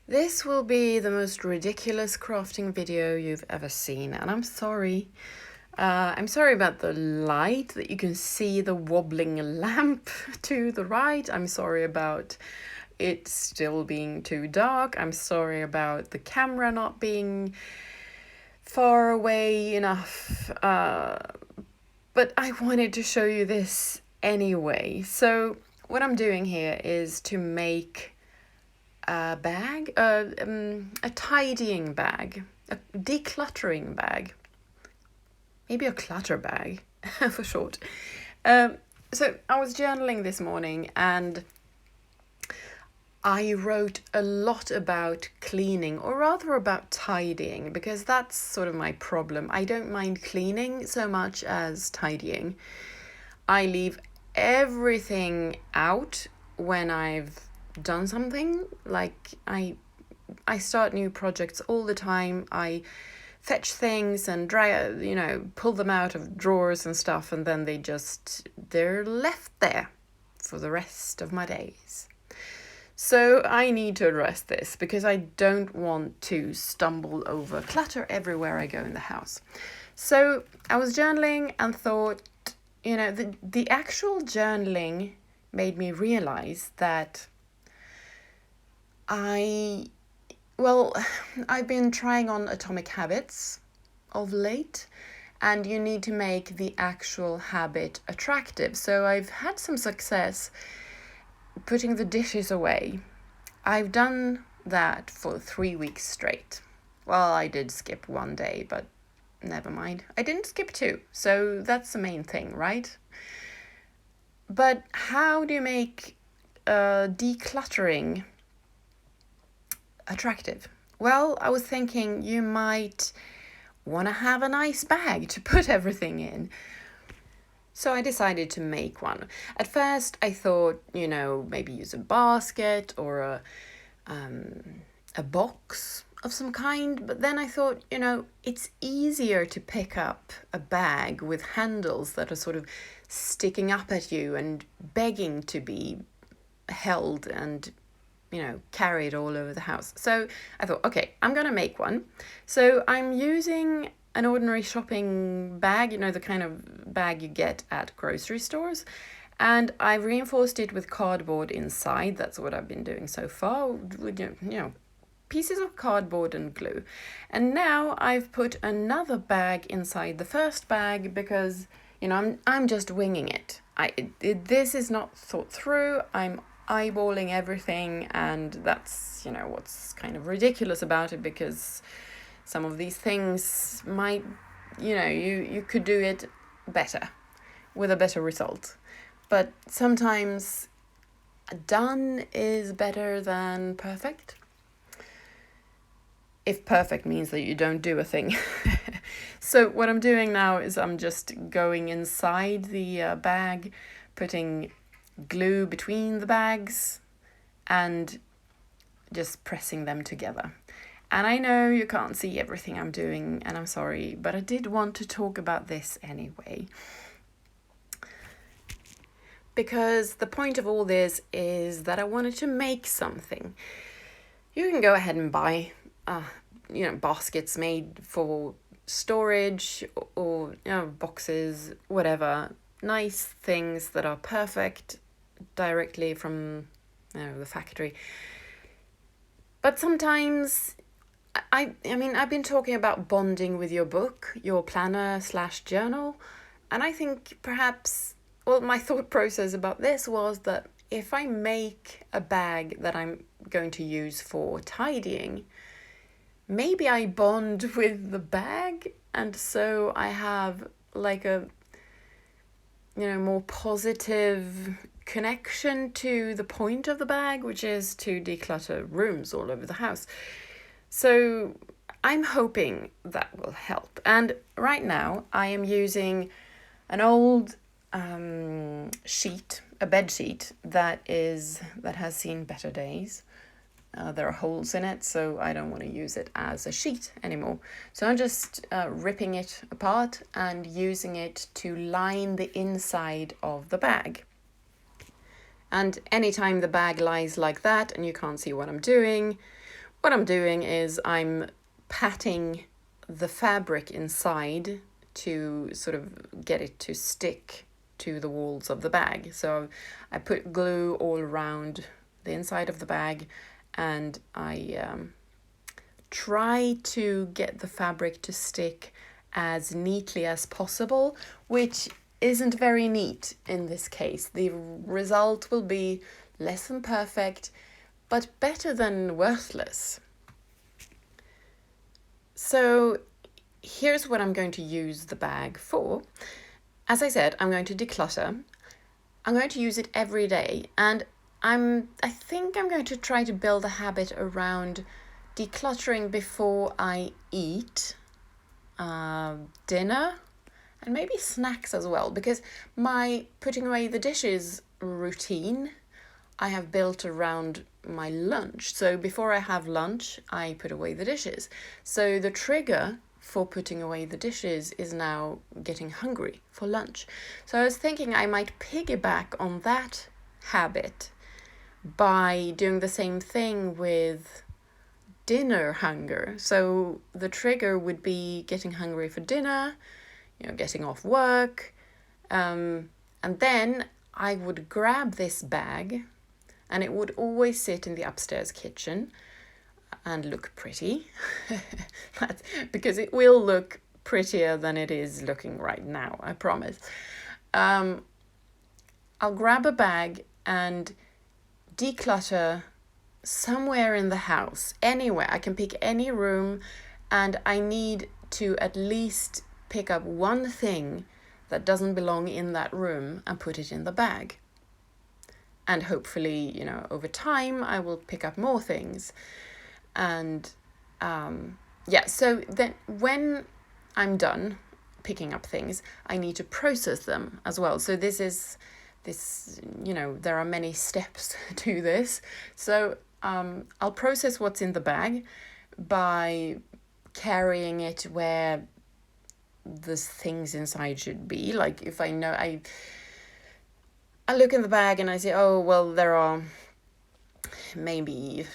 This will be the most ridiculous crafting video you've ever seen, and I'm sorry. I'm sorry about the light, that you can see the wobbling lamp to the right. I'm sorry about it still being too dark. I'm sorry about the camera not being far away enough. But I wanted to show you this anyway. So what I'm doing here is to make a bag, a tidying bag, a decluttering bag, maybe a clutter bag for short. So I was journaling this morning and I wrote a lot about cleaning, or rather about tidying, because that's sort of my problem. I don't mind cleaning so much as tidying. I leave everything out when I've done something. Like I start new projects all the time. I fetch things and pull them out of drawers and stuff, and then they're left there for the rest of my days. So I need to address this because I don't want to stumble over clutter everywhere I go in the house. So I was journaling and thought, the actual journaling made me realize that I've been trying on Atomic Habits of late, and you need to make the actual habit attractive. So I've had some success putting the dishes away. I've done that for 3 weeks straight. Well, I did skip one day, but never mind. I didn't skip two, so that's the main thing, right? But how do you make decluttering attractive? Well, I was thinking you might want to have a nice bag to put everything in. So I decided to make one. At first I thought, maybe use a basket or a box of some kind. But then I thought, it's easier to pick up a bag with handles that are sort of sticking up at you and begging to be held and carried all over the house. So I thought, okay, I'm gonna make one. So I'm using an ordinary shopping bag, the kind of bag you get at grocery stores. And I've reinforced it with cardboard inside. That's what I've been doing so far, with, pieces of cardboard and glue. And now I've put another bag inside the first bag because, I'm just winging it. This is not thought through. I'm eyeballing everything, and that's, what's kind of ridiculous about it, because some of these things might, you could do it better with a better result. But sometimes done is better than perfect. If perfect means that you don't do a thing. So what I'm doing now is I'm just going inside the bag, putting glue between the bags and just pressing them together. And I know you can't see everything I'm doing, and I'm sorry, but I did want to talk about this anyway. Because the point of all this is that I wanted to make something. You can go ahead and buy, baskets made for storage or boxes, whatever. Nice things that are perfect directly from the factory. But sometimes I've been talking about bonding with your book, your planner/journal, and I think perhaps, my thought process about this was that if I make a bag that I'm going to use for tidying, maybe I bond with the bag, and so I have like a more positive connection to the point of the bag, which is to declutter rooms all over the house. So I'm hoping that will help. And right now I am using an old sheet, a bed sheet that has seen better days. There are holes in it, so I don't want to use it as a sheet anymore. So I'm just ripping it apart and using it to line the inside of the bag. And anytime the bag lies like that and you can't see what I'm doing, what I'm doing is I'm patting the fabric inside to sort of get it to stick to the walls of the bag. So I put glue all around the inside of the bag, and I try to get the fabric to stick as neatly as possible, which isn't very neat in this case. The result will be less than perfect, but better than worthless. So here's what I'm going to use the bag for. As I said, I'm going to declutter. I'm going to use it every day, and I think I'm going to try to build a habit around decluttering before I eat dinner, and maybe snacks as well, because my putting away the dishes routine I have built around my lunch. So before I have lunch, I put away the dishes. So the trigger for putting away the dishes is now getting hungry for lunch. So I was thinking I might piggyback on that habit by doing the same thing with dinner hunger. So the trigger would be getting hungry for dinner, getting off work, and then I would grab this bag, and it would always sit in the upstairs kitchen and look pretty. That's because it will look prettier than it is looking right now, I promise. I'll grab a bag and declutter somewhere in the house, anywhere. I can pick any room, and I need to at least pick up one thing that doesn't belong in that room and put it in the bag. And hopefully, over time, I will pick up more things. And so then when I'm done picking up things, I need to process them as well. So this, there are many steps to this. So I'll process what's in the bag by carrying it where the things inside should be. Like if I know, I look in the bag and I say, oh, well, there are maybe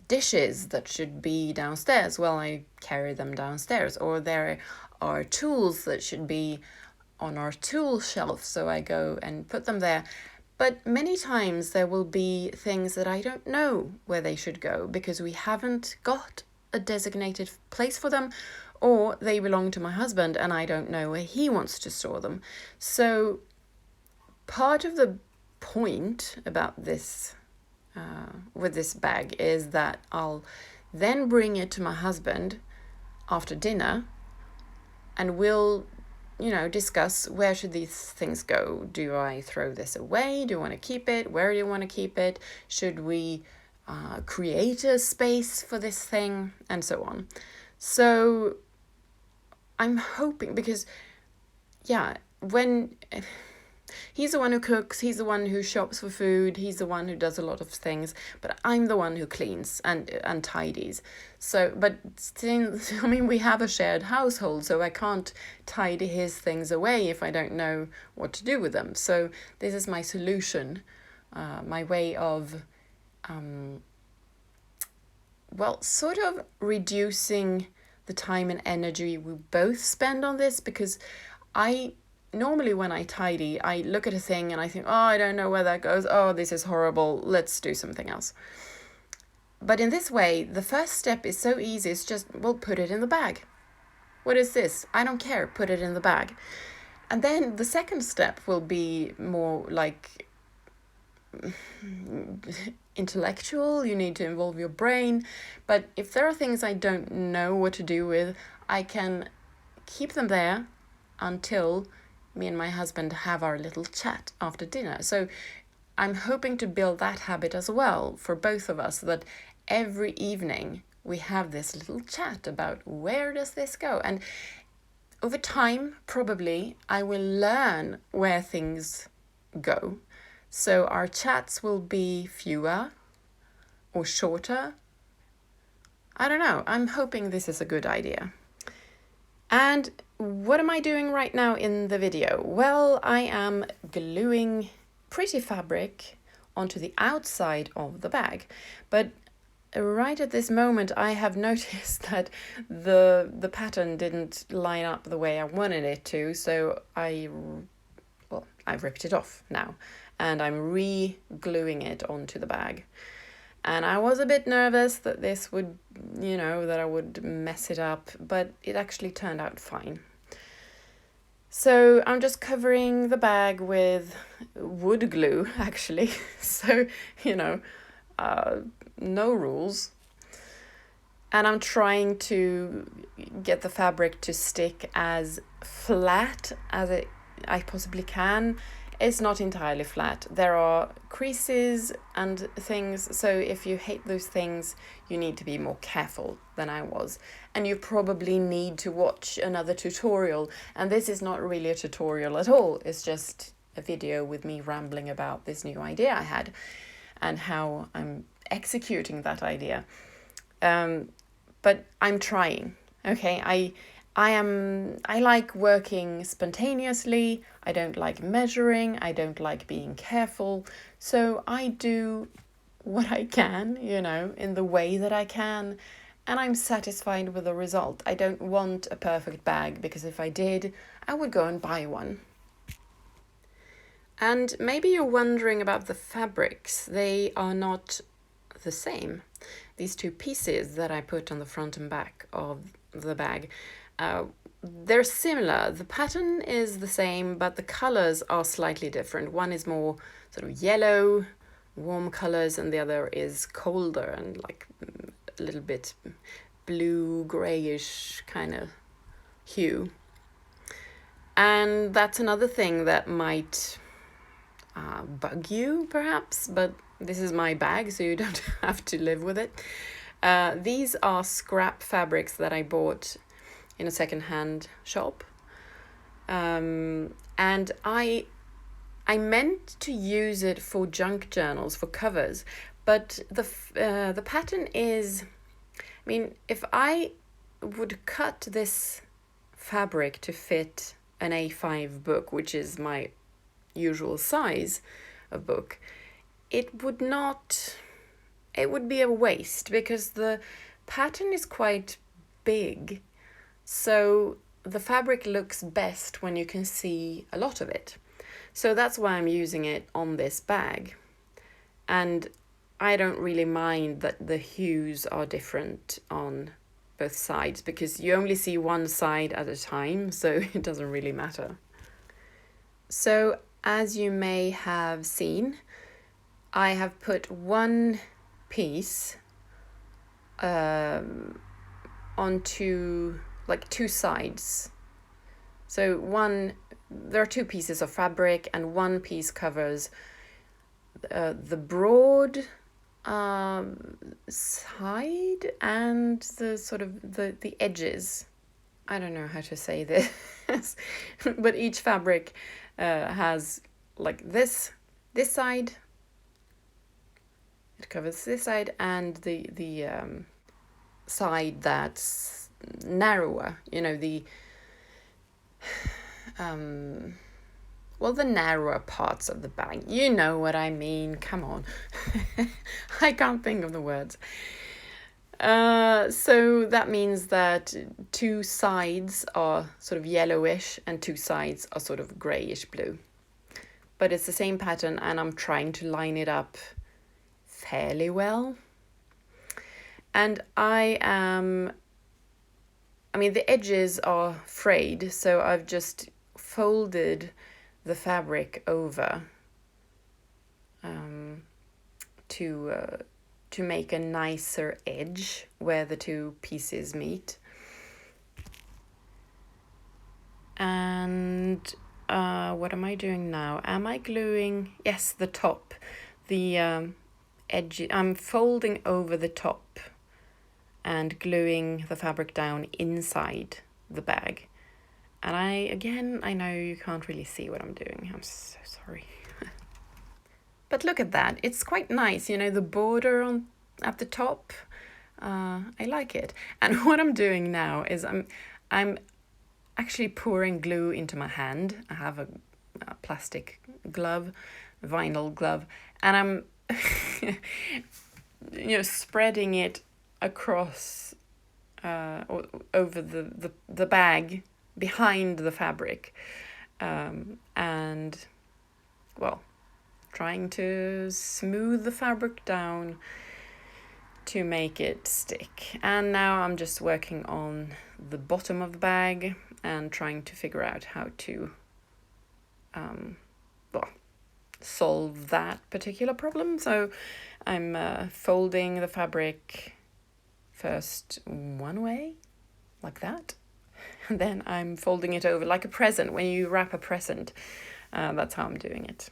dishes that should be downstairs. Well, I carry them downstairs. Or there are tools that should be on our tool shelf, so I go and put them there. But many times there will be things that I don't know where they should go because we haven't got a designated place for them, or they belong to my husband and I don't know where he wants to store them. So part of the point about this with this bag is that I'll then bring it to my husband after dinner, and we'll discuss where should these things go. Do I throw this away? Do you want to keep it? Where do you want to keep it? Should we create a space for this thing? And so on. So I'm hoping, because when he's the one who cooks, he's the one who shops for food, he's the one who does a lot of things, but I'm the one who cleans and tidies. So, but since, we have a shared household, so I can't tidy his things away if I don't know what to do with them. So this is my solution, my way of, sort of reducing the time and energy we both spend on this, because normally when I tidy, I look at a thing and I think, oh, I don't know where that goes. Oh, this is horrible. Let's do something else. But in this way, the first step is so easy. It's just, put it in the bag. What is this? I don't care. Put it in the bag. And then the second step will be more like intellectual. You need to involve your brain. But if there are things I don't know what to do with, I can keep them there until me and my husband have our little chat after dinner. So I'm hoping to build that habit as well for both of us, that every evening we have this little chat about where does this go. And over time, probably, I will learn where things go. So our chats will be fewer or shorter. I don't know. I'm hoping this is a good idea. And what am I doing right now in the video? Well, I am gluing pretty fabric onto the outside of the bag. But right at this moment, I have noticed that the pattern didn't line up the way I wanted it to, so I've ripped it off now, and I'm re-gluing it onto the bag. And I was a bit nervous that this would, that I would mess it up, but it actually turned out fine. So I'm just covering the bag with wood glue, actually. So, no rules. And I'm trying to get the fabric to stick as flat as I possibly can. It's not entirely flat. There are creases and things, so if you hate those things, you need to be more careful than I was. And you probably need to watch another tutorial. And this is not really a tutorial at all. It's just a video with me rambling about this new idea I had and how I'm executing that idea. But I'm trying. Okay, I like working spontaneously. I don't like measuring. I don't like being careful. So I do what I can, in the way that I can. And I'm satisfied with the result. I don't want a perfect bag, because if I did, I would go and buy one. And maybe you're wondering about the fabrics. They are not the same. These two pieces that I put on the front and back of the bag, they're similar. The pattern is the same, but the colors are slightly different. One is more sort of yellow, warm colors, and the other is colder and like a little bit blue, grayish kind of hue. And that's another thing that might bug you, perhaps, but this is my bag, so you don't have to live with it. These are scrap fabrics that I bought in a second-hand shop. And I meant to use it for junk journals, for covers, but the pattern is, if I would cut this fabric to fit an A5 book, which is my usual size of book, it would be a waste, because the pattern is quite big. So the fabric looks best when you can see a lot of it. So that's why I'm using it on this bag. And I don't really mind that the hues are different on both sides, because you only see one side at a time, so it doesn't really matter. So as you may have seen, I have put one piece onto like two sides. So there are two pieces of fabric, and one piece covers the broad side and the sort of the edges. I don't know how to say this, but each fabric has like this side. It covers this side, and the side that's narrower, the narrower parts of the bag. You know what I mean, come on. I can't think of the words. So that means that two sides are sort of yellowish and two sides are sort of grayish blue. But it's the same pattern, and I'm trying to line it up fairly well. And the edges are frayed, so I've just folded the fabric over to make a nicer edge where the two pieces meet. And what am I doing now? Am I gluing? Yes, the top. The edge. I'm folding over the top and gluing the fabric down inside the bag. And I know you can't really see what I'm doing. I'm so sorry. But look at that. It's quite nice, the border at the top. I like it. And what I'm doing now is I'm actually pouring glue into my hand. I have a plastic glove, vinyl glove, and I'm spreading it across or over the bag behind the fabric, and well, trying to smooth the fabric down to make it stick. And now I'm just working on the bottom of the bag and trying to figure out how to solve that particular problem. So I'm folding the fabric first one way, like that, and then I'm folding it over like a present. When you wrap a present, that's how I'm doing it.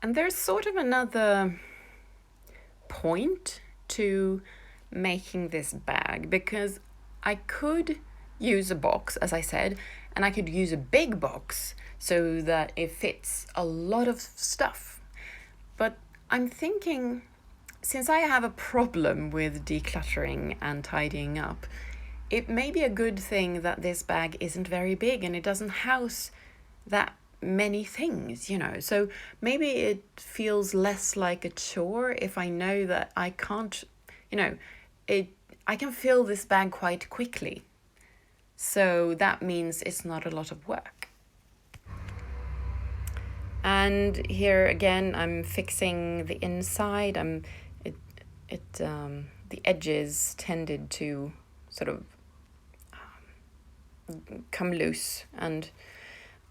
And there's sort of another point to making this bag, because I could use a box, as I said, and I could use a big box so that it fits a lot of stuff. But I'm thinking, since I have a problem with decluttering and tidying up, it may be a good thing that this bag isn't very big and it doesn't house that many things, So maybe it feels less like a chore if I know that I can't, I can fill this bag quite quickly. So that means it's not a lot of work. And here again, I'm fixing the inside. The edges tended to sort of come loose, and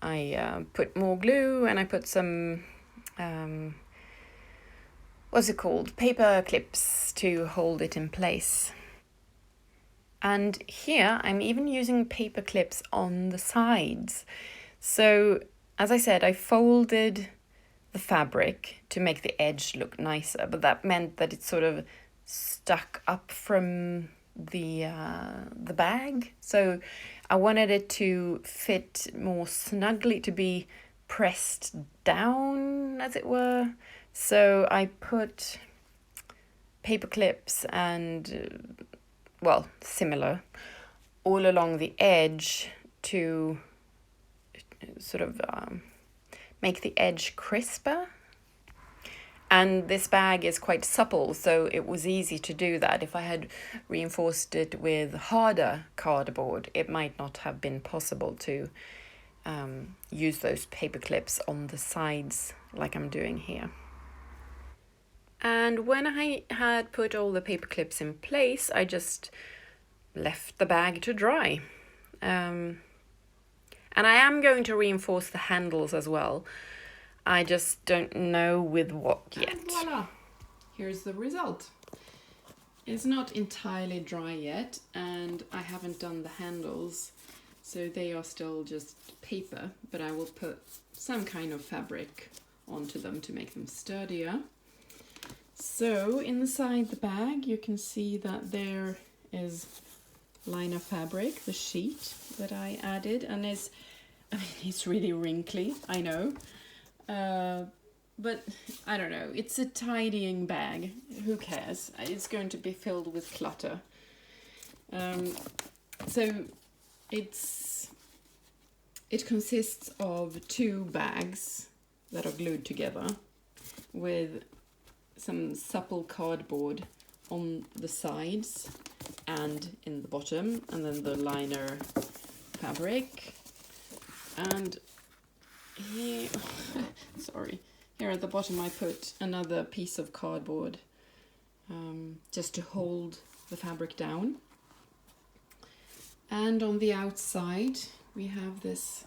I put more glue, and I put some paper clips to hold it in place. And here I'm even using paper clips on the sides. So as I said, I folded the fabric to make the edge look nicer, but that meant that it sort of stuck up from the bag. So I wanted it to fit more snugly, to be pressed down, as it were. So I put paper clips and similar all along the edge to sort of make the edge crisper. And this bag is quite supple, so it was easy to do that. If I had reinforced it with harder cardboard, it might not have been possible to use those paper clips on the sides like I'm doing here. And when I had put all the paper clips in place, I just left the bag to dry. And I am going to reinforce the handles as well. I just don't know with what yet. And voila! Here's the result. It's not entirely dry yet, and I haven't done the handles, so they are still just paper, but I will put some kind of fabric onto them to make them sturdier. So inside the bag you can see that there is liner fabric, the sheet that I added, and it's really wrinkly, I know. But I don't know, it's a tidying bag, who cares? It's going to be filled with clutter. So it consists of 2 bags that are glued together with some supple cardboard on the sides and in the bottom, and then the liner fabric. And here, here at the bottom I put another piece of cardboard just to hold the fabric down. And on the outside we have this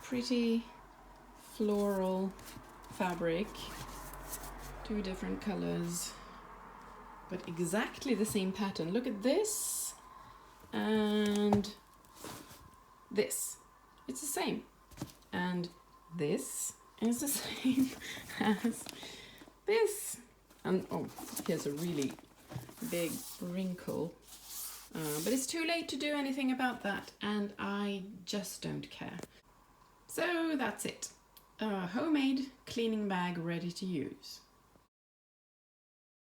pretty floral fabric, 2 different colors, but exactly the same pattern. Look at this and this. It's the same. And this is the same as this. And oh, here's a really big wrinkle. But it's too late to do anything about that, and I just don't care. So that's it. A homemade cleaning bag ready to use.